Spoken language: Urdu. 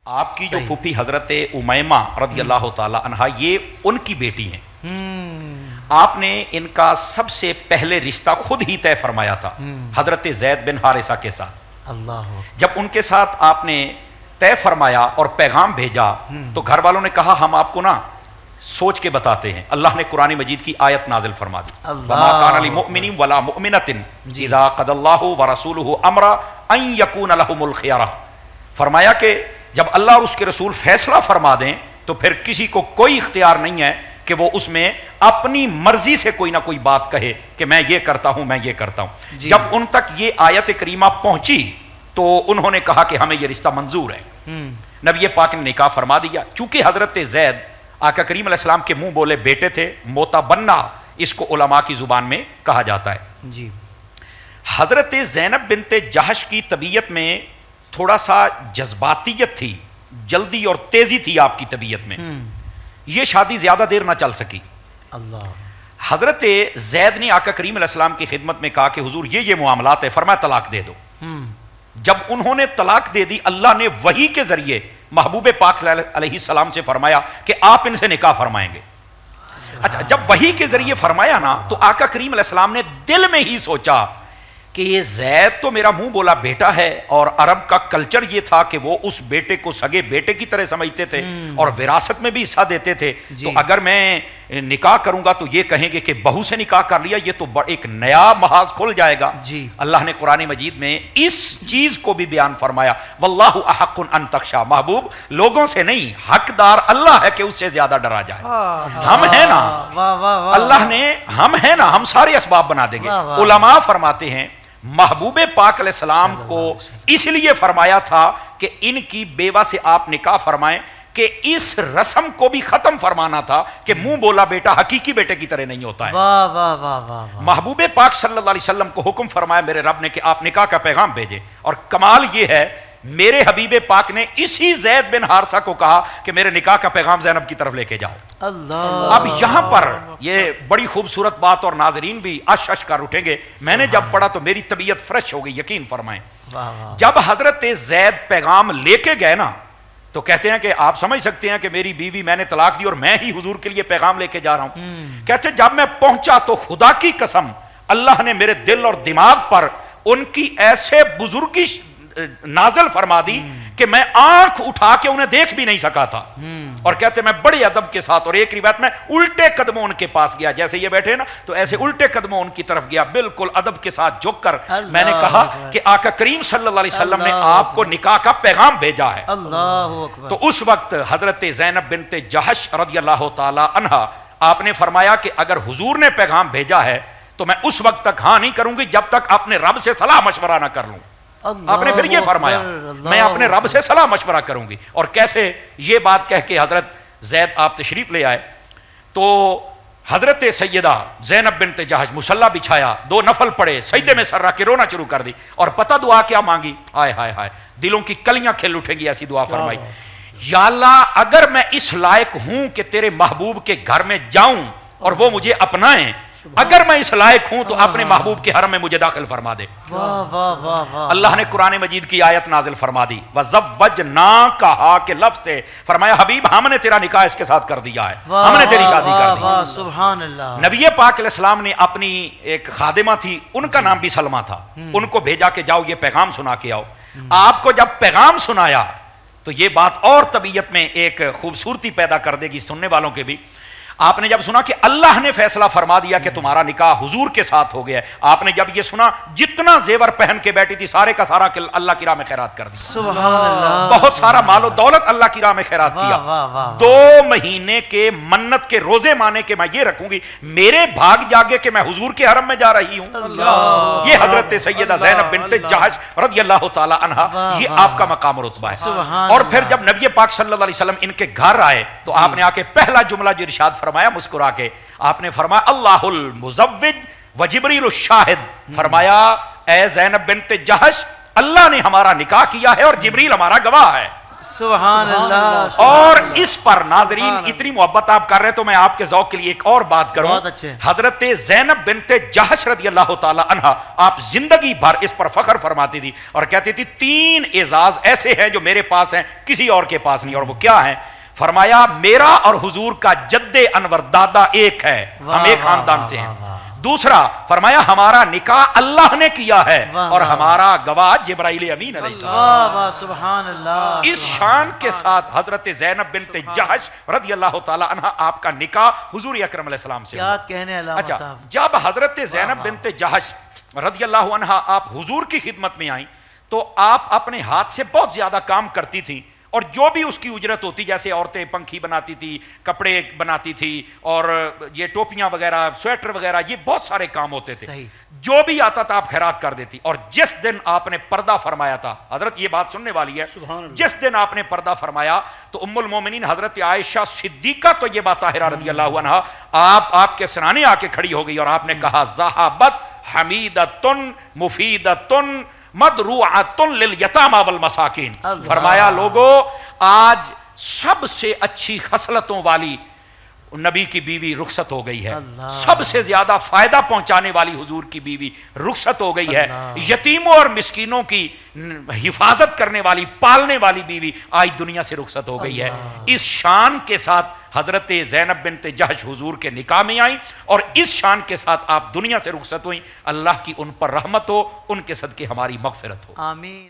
آپ کی جو پھوپھی حضرت امیمہ رضی اللہ تعالی عنہا یہ ان کی بیٹی ہیں. آپ نے ان کا سب سے پہلے رشتہ خود ہی طے فرمایا تھا حضرت زید بن حارثہ کے ساتھ. جب ان کے ساتھ آپ نے طے فرمایا اور پیغام بھیجا تو گھر والوں نے کہا ہم آپ کو نا سوچ کے بتاتے ہیں. اللہ نے قرآن مجید کی آیت نازل فرما دی وَمَا كَانَ لِمُؤْمِنٍ وَلَا مُؤْمِنَةٍ إِذَا قَضَى اللَّهُ وَرَسُولُهُ أَمْرًا أَن يَكُونَ لَهُمُ الْخِيَرَةُ. فرمایا کہ جب اللہ اور اس کے رسول فیصلہ فرما دیں تو پھر کسی کو کوئی اختیار نہیں ہے کہ وہ اس میں اپنی مرضی سے کوئی نہ کوئی بات کہے کہ میں یہ کرتا ہوں میں یہ کرتا ہوں. جب ان تک یہ آیت کریمہ پہنچی تو انہوں نے کہا کہ ہمیں یہ رشتہ منظور ہے. نبی پاک نے نکاح فرما دیا. چونکہ حضرت زید آقا کریم علیہ السلام کے منہ بولے بیٹے تھے, موتا بننا اس کو علماء کی زبان میں کہا جاتا ہے. حضرت زینب بنت جہش کی طبیعت میں تھوڑا سا جذباتیت تھی, جلدی اور تیزی تھی آپ کی طبیعت میں. یہ شادی زیادہ دیر نہ چل سکی. حضرت زید نے آقا کریم علیہ السلام کی خدمت میں کہا کہ حضور یہ معاملات ہے, فرمایا طلاق دے دو. جب انہوں نے طلاق دے دی اللہ نے وحی کے ذریعے محبوب پاک علیہ السلام سے فرمایا کہ آپ ان سے نکاح فرمائیں گے. اچھا, جب وحی کے ذریعے فرمایا نا تو آقا کریم علیہ السلام نے دل میں ہی سوچا کہ یہ زید تو میرا منہ بولا بیٹا ہے, اور عرب کا کلچر یہ تھا کہ وہ اس بیٹے کو سگے بیٹے کی طرح سمجھتے تھے اور وراثت میں بھی حصہ دیتے تھے. تو اگر میں نکاح کروں گا تو یہ کہیں گے کہ بہو سے نکاح کر لیا, یہ تو ایک نیا محاذ کھل جائے گا. اللہ نے قرآن مجید میں اس چیز کو بھی بیان فرمایا واللہ احق ان تخشى, محبوب لوگوں سے نہیں, حقدار اللہ ہے کہ اس سے زیادہ ڈرا جائے. ہم ہیں نا, اللہ نے ہم ہیں نا, ہم سارے اسباب بنا دیں گے. علماء فرماتے ہیں محبوب پاک علیہ السلام کو اس لیے فرمایا تھا کہ ان کی بیوہ سے آپ نکاح فرمائیں کہ اس رسم کو بھی ختم فرمانا تھا کہ منہ بولا بیٹا حقیقی بیٹے کی طرح نہیں ہوتا ہے. محبوب پاک صلی اللہ علیہ وسلم کو حکم فرمایا میرے رب نے کہ آپ نکاح کا پیغام بھیجیں, اور کمال یہ ہے میرے حبیب پاک نے اسی زید بن حارثہ کو کہا کہ میرے نکاح کا پیغام زینب کی طرف لے کے جاؤ. اب یہاں پر یہ بڑی خوبصورت بات, اور ناظرین بھی اش اش کر اٹھیں گے. میں نے جب پڑھا تو میری طبیعت فریش ہو گئی, یقین فرمائیں. جب حضرت زید پیغام لے کے گئے نا تو کہتے ہیں کہ آپ سمجھ سکتے ہیں کہ میری بیوی میں نے طلاق دی اور میں ہی حضور کے لیے پیغام لے کے جا رہا ہوں. کہتے جب میں پہنچا تو خدا کی قسم اللہ نے میرے دل اور دماغ پر ان کی ایسے بزرگی نازل فرما دی کہ میں آنکھ اٹھا کے انہیں دیکھ بھی نہیں سکا تھا. اور کہتے میں بڑے ادب کے ساتھ, اور ایک روایت میں الٹے قدموں ان کے پاس گیا, جیسے یہ بیٹھے نا تو ایسے الٹے قدموں ان کی طرف گیا, بالکل ادب کے ساتھ جھک کر میں نے کہا کہ آقا کریم صلی اللہ علیہ وسلم نے آپ کو نکاح کا پیغام بھیجا ہے. تو اس وقت حضرت زینب بنت جہش رضی اللہ تعالی عنہا آپ نے فرمایا کہ اگر حضور نے پیغام بھیجا ہے تو میں اس وقت تک ہاں نہیں کروں گی جب تک اپنے رب سے صلاح مشورہ نہ کر لوں. آپ نے پھر یہ فرمایا میں اپنے رب سے صلاح مشورہ کروں گی. اور کیسے یہ بات کہہ کے حضرت زید آپ تشریف لے آئے تو حضرت سیدہ زینب بنت جہش مصلی بچھایا, 2 نفل پڑے, سجدے میں سر رکھ کے رونا شروع کر دی. اور پتہ دعا کیا مانگی, ہائے ہائے ہائے, دلوں کی کلیاں کھل اٹھیں گی ایسی دعا فرمائی, یا اللہ اگر میں اس لائق ہوں کہ تیرے محبوب کے گھر میں جاؤں اور وہ مجھے اپنائیں, اگر میں اس لائق ہوں تو اپنے محبوب کے حرم میں مجھے داخل فرما دے. اللہ نے قرآن مجید کی آیت نازل فرما دی وَزَوَّجْنَاكَهَا کے لفظ سے فرمایا حبیب ہم نے تیرا نکاح اس کے ساتھ کر دیا ہے, ہم نے تیری شادی کر دی. سبحان اللہ. نبی پاک علیہ السلام نے اپنی ایک خادمہ تھی, ان کا نام بھی سلمہ تھا, ان کو بھیجا کہ جاؤ یہ پیغام سنا کے آؤ. آپ کو جب پیغام سنایا تو یہ بات اور طبیعت میں ایک خوبصورتی پیدا کر دے گی سننے والوں کے بھی. آپ نے جب سنا کہ اللہ نے فیصلہ فرما دیا کہ تمہارا نکاح حضور کے ساتھ ہو گیا ہے, آپ نے جب یہ سنا جتنا زیور پہن کے بیٹھی تھی سارے کا سارا اللہ کی راہ میں خیرات کر دی. سبحان اللہ. بہت سارا مال و دولت اللہ کی راہ میں خیرات کیا. 2 مہینے کے منت کے روزے مانے کہ میں یہ رکھوں گی میرے بھاگ جاگے کہ میں حضور کے حرم میں جا رہی ہوں. یہ حضرت سیدہ زینب بنت جہش رضی اللہ تعالی عنہا, یہ آپ کا مقام و رتبہ ہے. اور پھر جب نبی پاک صلی اللہ علیہ وسلم ان کے گھر آئے تو آپ نے آ کے پہلا جملہ جو ارشاد فرمایا مسکرا کے, آپ نے فرمایا اللہ المزوج و جبریل الشاہد, فرمایا اے زینب بنت جہش اللہ نے ہمارا نکاح کیا ہے اور جبریل ہمارا گواہ ہے. سبحان اللہ اور اس پر ناظرین اتنی محبت آپ کر رہے تو میں آپ کے ذوق کے لیے ایک اور بات کروں. بہت اچھے. حضرت زینب بنت جہش رضی اللہ تعالی عنہا آپ زندگی بھر اس پر فخر فرماتی تھی اور کہتی تھی 3 اعزاز ایسے ہیں جو میرے پاس ہیں کسی اور کے پاس نہیں. اور وہ کیا ہیں؟ فرمایا میرا اور حضور کا جد انور دادا ایک ہے, ہم ایک خاندان سے ہیں. دوسرا فرمایا ہمارا نکاح اللہ نے کیا ہے اور ہمارا گواہ جبرائیل امین علیہ السلام. واہ واہ سبحان اللہ. اس شان کے ساتھ حضرت زینب بنت جہش رضی اللہ تعالی عنہا آپ کا نکاح حضور اکرم علیہ السلام سے. کیا کہنے علامہ اچھا, صاحب. جب حضرت زینب بنت جہش رضی اللہ عنہا آپ حضور کی خدمت میں آئیں تو آپ اپنے ہاتھ سے بہت زیادہ کام کرتی تھیں اور جو بھی اس کی اجرت ہوتی, جیسے عورتیں پنکھی بناتی تھی, کپڑے بناتی تھی اور یہ ٹوپیاں وغیرہ, سویٹر وغیرہ, یہ بہت سارے کام ہوتے تھے. صحیح. جو بھی آتا تھا آپ خیرات کر دیتی. اور جس دن آپ نے پردہ فرمایا تھا, حضرت یہ بات سننے والی ہے, جس دن آپ نے پردہ فرمایا تو ام المومنین حضرت عائشہ صدیقہ تو یہ بات طاہرہ رضی اللہ عنہا آپ کے سرانے آ کے کھڑی ہو گئی اور آپ نے کہا ذہبت حمیدتن مفیدتن مدروعتن للیتامی والمساکین. فرمایا لوگو آج سب سے اچھی خصلتوں والی نبی کی بیوی رخصت ہو گئی ہے, سب سے زیادہ فائدہ پہنچانے والی حضور کی بیوی رخصت ہو گئی ہے, یتیموں اور مسکینوں کی حفاظت کرنے والی پالنے والی بیوی آج دنیا سے رخصت ہو گئی ہے. اس شان کے ساتھ حضرت زینب بنت جہش حضور کے نکاح میں آئیں اور اس شان کے ساتھ آپ دنیا سے رخصت ہوئیں. اللہ کی ان پر رحمت ہو, ان کے صدقے ہماری مغفرت ہو. آمین.